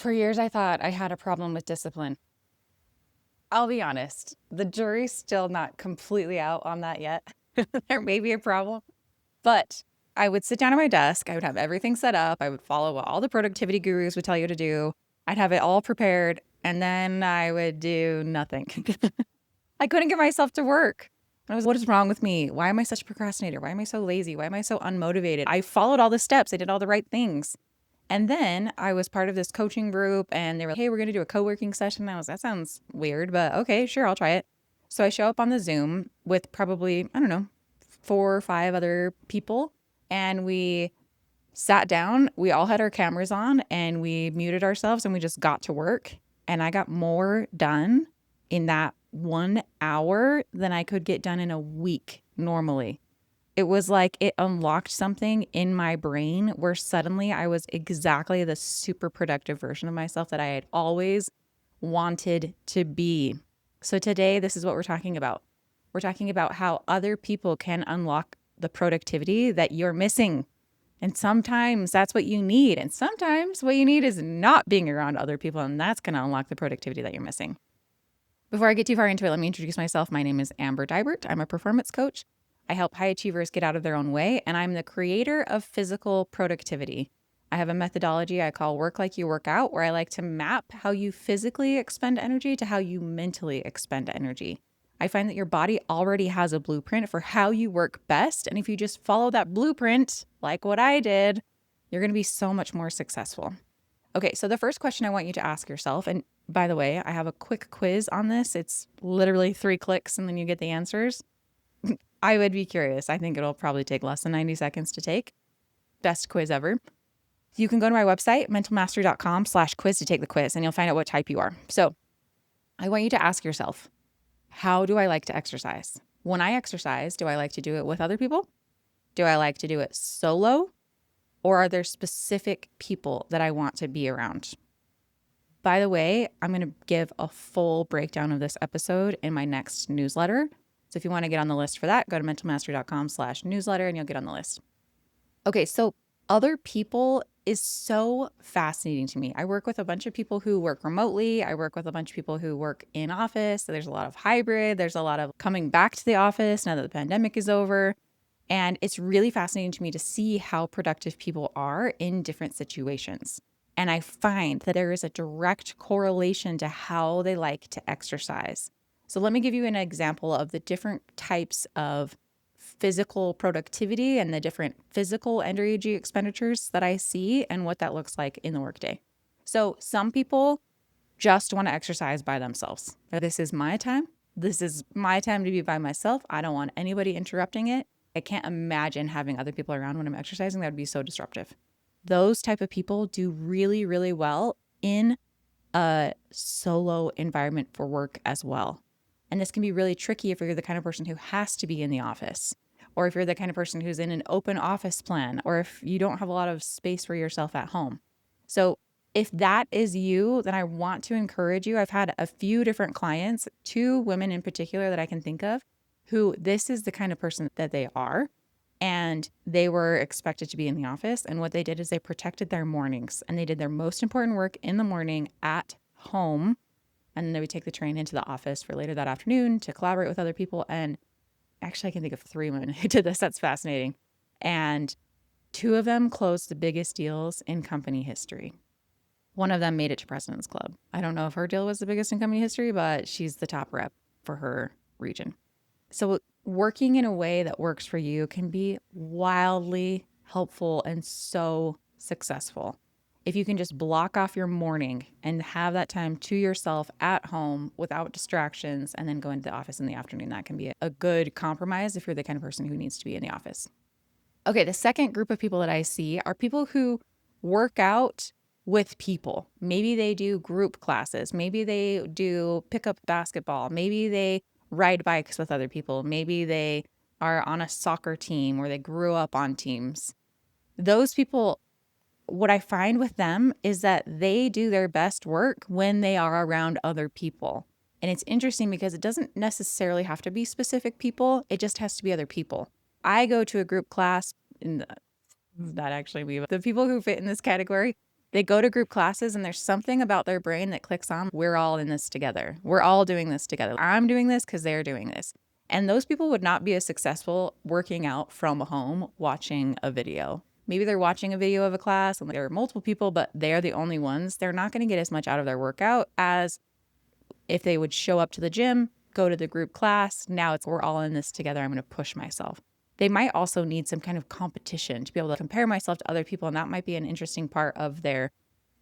For years, I thought I had a problem with discipline. I'll be honest, the jury's still not completely out on that yet. There may be a problem, but I would sit down at my desk. I would have everything set up. I would follow what all the productivity gurus would tell you to do. I'd have it all prepared, and then I would do nothing. I couldn't get myself to work. What is wrong with me? Why am I such a procrastinator? Why am I so lazy? Why am I so unmotivated? I followed all the steps. I did all the right things. And then I was part of this coaching group and they were like, hey, we're going to do a co-working session. And that sounds weird, but okay, sure, I'll try it. So I show up on the Zoom with probably, I don't know, 4 or 5 other people. And we sat down, we all had our cameras on and we muted ourselves and we just got to work. And I got more done in that 1 hour than I could get done in a week normally. It was like it unlocked something in my brain where suddenly I was exactly the super productive version of myself that I had always wanted to be. So today, this is what we're talking about. We're talking about how other people can unlock the productivity that you're missing. And sometimes that's what you need. And sometimes what you need is not being around other people. And that's going to unlock the productivity that you're missing. Before I get too far into it, let me introduce myself. My name is Amber Deibert. I'm a performance coach. I help high achievers get out of their own way, and I'm the creator of physical productivity. I have a methodology I call Work Like You Work Out, where I like to map how you physically expend energy to how you mentally expend energy. I find that your body already has a blueprint for how you work best, and if you just follow that blueprint, like what I did, you're going to be so much more successful. Okay, so the first question I want you to ask yourself, and by the way, I have a quick quiz on this. It's literally 3 clicks and then you get the answers. I would be curious. I think it'll probably take less than 90 seconds to take. Best quiz ever. You can go to my website, mentalmastery.com/quiz to take the quiz and you'll find out what type you are. So I want you to ask yourself, how do I like to exercise? When I exercise, do I like to do it with other people? Do I like to do it solo? Or are there specific people that I want to be around? By the way, I'm going to give a full breakdown of this episode in my next newsletter. So if you want to get on the list for that, go to mentalmastery.com/newsletter and you'll get on the list. Okay, so other people is so fascinating to me. I work with a bunch of people who work remotely. I work with a bunch of people who work in office. So there's a lot of hybrid. There's a lot of coming back to the office now that the pandemic is over. And it's really fascinating to me to see how productive people are in different situations. And I find that there is a direct correlation to how they like to exercise. So let me give you an example of the different types of physical productivity and the different physical energy expenditures that I see and what that looks like in the workday. So some people just want to exercise by themselves. This is my time. This is my time to be by myself. I don't want anybody interrupting it. I can't imagine having other people around when I'm exercising. That would be so disruptive. Those type of people do really, really well in a solo environment for work as well. And this can be really tricky if you're the kind of person who has to be in the office, or if you're the kind of person who's in an open office plan, or if you don't have a lot of space for yourself at home. So if that is you, then I want to encourage you. I've had a few different clients, 2 women in particular that I can think of, who this is the kind of person that they are. And they were expected to be in the office. And what they did is they protected their mornings and they did their most important work in the morning at home. And then they would take the train into the office for later that afternoon to collaborate with other people. And actually, I can think of 3 women who did this. That's fascinating. And 2 of them closed the biggest deals in company history. One of them made it to President's Club. I don't know if her deal was the biggest in company history, but she's the top rep for her region. So working in a way that works for you can be wildly helpful and so successful. If you can just block off your morning and have that time to yourself at home without distractions and then go into the office in the afternoon, that can be a good compromise if you're the kind of person who needs to be in the office. Okay, the second group of people that I see are people who work out with people. Maybe they do group classes. Maybe they do pickup basketball. Maybe they ride bikes with other people. Maybe they are on a soccer team or they grew up on teams. Those people, what I find with them is that they do their best work when they are around other people. And it's interesting because it doesn't necessarily have to be specific people. It just has to be other people. I go to a group class, and that actually, the people who fit in this category They go to group classes and there's something about their brain that clicks on, we're all in this together. We're all doing this together. I'm doing this because they're doing this. And those people would not be as successful working out from home, watching a video. Maybe they're watching a video of a class and there are multiple people, but they're the only ones. They're not going to get as much out of their workout as if they would show up to the gym, go to the group class. Now it's, we're all in this together. I'm going to push myself. They might also need some kind of competition to be able to compare myself to other people. And that might be an interesting part of their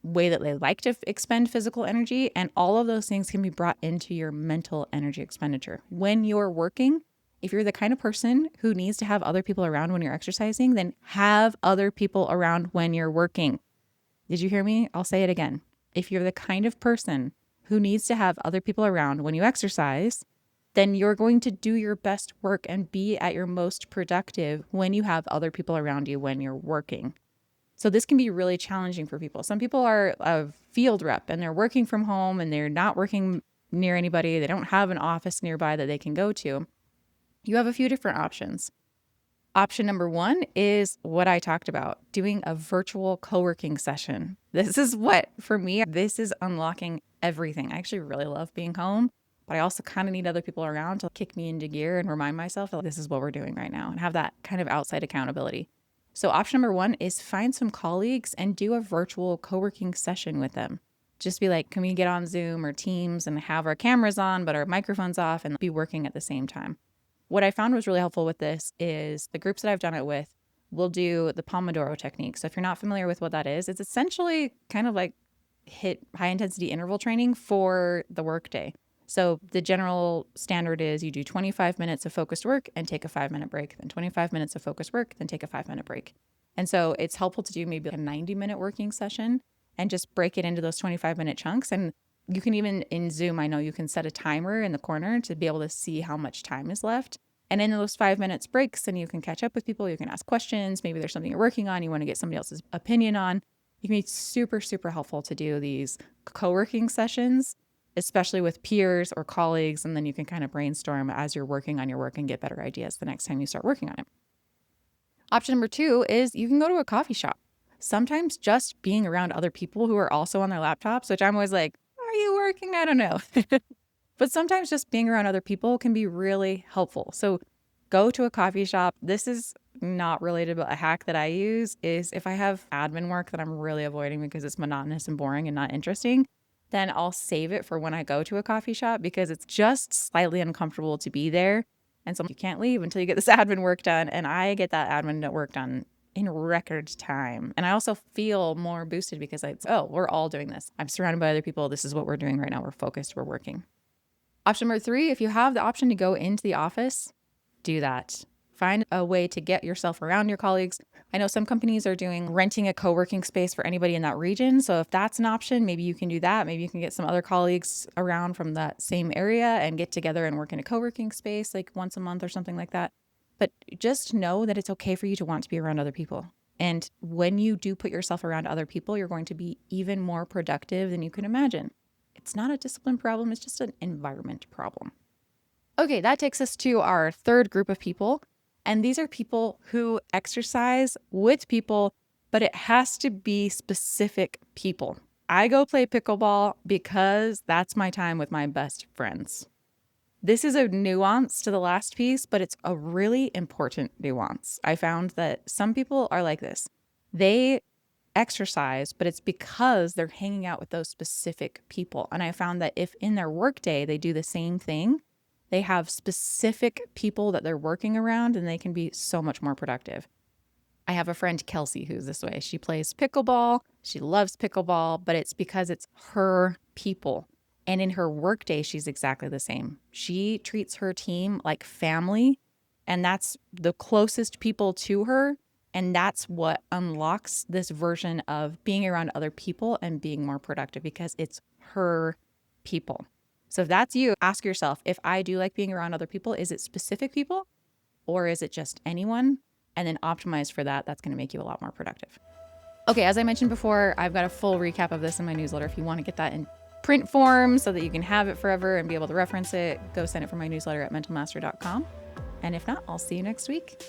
way that they like to expend physical energy. And all of those things can be brought into your mental energy expenditure. When you're working, if you're the kind of person who needs to have other people around when you're exercising, then have other people around when you're working. Did you hear me? I'll say it again. If you're the kind of person who needs to have other people around when you exercise, then you're going to do your best work and be at your most productive when you have other people around you when you're working. So this can be really challenging for people. Some people are a field rep and they're working from home and they're not working near anybody. They don't have an office nearby that they can go to. You have a few different options. Option number one is what I talked about, doing a virtual co-working session. This is what, for me, this is unlocking everything. I actually really love being home, but I also kind of need other people around to kick me into gear and remind myself that this is what we're doing right now and have that kind of outside accountability. So option number one is find some colleagues and do a virtual co-working session with them. Just be like, can we get on Zoom or Teams and have our cameras on, but our microphones off and be working at the same time? What I found was really helpful with this is the groups that I've done it with will do the Pomodoro Technique. So if you're not familiar with what that is, it's essentially kind of like HIIT, high intensity interval training for the workday. So the general standard is you do 25 minutes of focused work and take a 5-minute break, then 25 minutes of focused work, then take a 5-minute break. And so it's helpful to do maybe like a 90-minute working session and just break it into those 25-minute chunks. And you can even in Zoom, I know you can set a timer in the corner to be able to see how much time is left. And in those 5 minutes breaks, then you can catch up with people. You can ask questions. Maybe there's something you're working on. You want to get somebody else's opinion on. It can be super, super helpful to do these co-working sessions, especially with peers or colleagues. And then you can kind of brainstorm as you're working on your work and get better ideas the next time you start working on it. Option number two is you can go to a coffee shop. Sometimes just being around other people who are also on their laptops, which I'm always like, are you working? I don't know. But sometimes just being around other people can be really helpful. So go to a coffee shop. This is not related, but a hack that I use is if I have admin work that I'm really avoiding because it's monotonous and boring and not interesting, then I'll save it for when I go to a coffee shop because it's just slightly uncomfortable to be there. And so you can't leave until you get this admin work done. And I get that admin work done in record time. And I also feel more boosted because we're all doing this. I'm surrounded by other people. This is what we're doing right now. We're focused, we're working. Option number three, if you have the option to go into the office, do that. Find a way to get yourself around your colleagues. I know some companies are doing renting a co-working space for anybody in that region. So if that's an option, maybe you can do that. Maybe you can get some other colleagues around from that same area and get together and work in a co-working space like once a month or something like that. But just know that it's okay for you to want to be around other people. And when you do put yourself around other people, you're going to be even more productive than you can imagine. It's not a discipline problem. It's just an environment problem. Okay, that takes us to our third group of people. And these are people who exercise with people, but it has to be specific people. I go play pickleball because that's my time with my best friends. This is a nuance to the last piece, but it's a really important nuance. I found that some people are like this. They exercise, but it's because they're hanging out with those specific people. And I found that if in their workday they do the same thing, they have specific people that they're working around and they can be so much more productive. I have a friend, Kelsey, who's this way. She plays pickleball. She loves pickleball, but it's because it's her people. And in her workday, she's exactly the same. She treats her team like family, and that's the closest people to her. And that's what unlocks this version of being around other people and being more productive because it's her people. So if that's you, ask yourself, if I do like being around other people, is it specific people or is it just anyone? And then optimize for that. That's going to make you a lot more productive. Okay, as I mentioned before, I've got a full recap of this in my newsletter. If you want to get that in print form so that you can have it forever and be able to reference it, go sign up for my newsletter at mentalmaster.com. And if not, I'll see you next week.